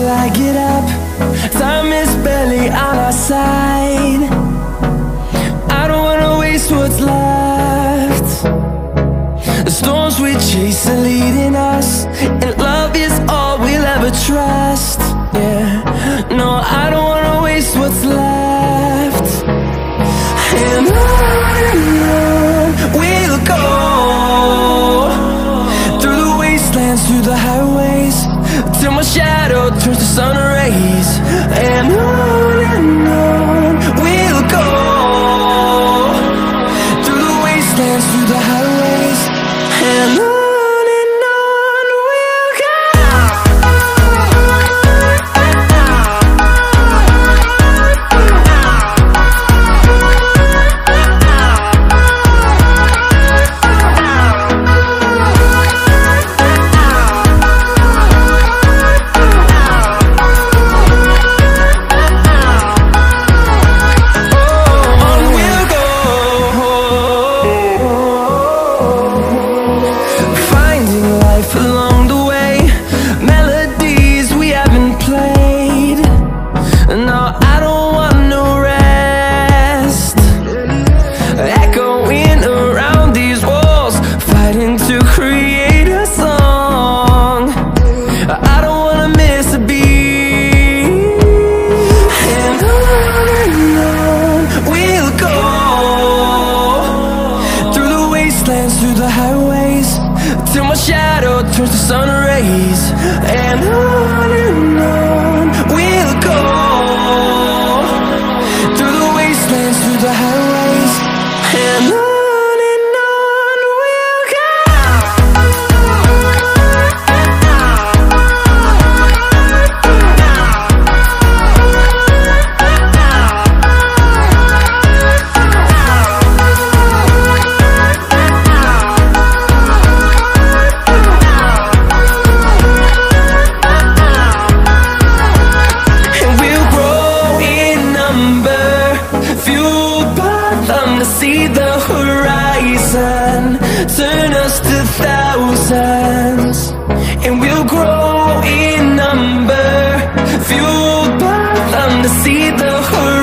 I get up. Time is barely on our side. I don't wanna waste what's left. The storms we chase are leading us, and love is all we'll ever trust. Yeah, no, I don't wanna waste what's left. And on we'll go, through the wastelands, through the highways, till my shadow turns to sun rays. And on we'll go, through the wastelands, through the highways, and on. Along the way, melodies we haven't played. No, I don't want no rest. Echoing around these walls, fighting to create a song. I don't wanna miss a beat. And on we'll go, through the wastelands, through the highways, till my shadow turns to sun rays. And on we'll go, through the wastelands, through the highways, and on. See the horizon, turn us to thousands, and we'll grow in number, fueled by them to see the horizon.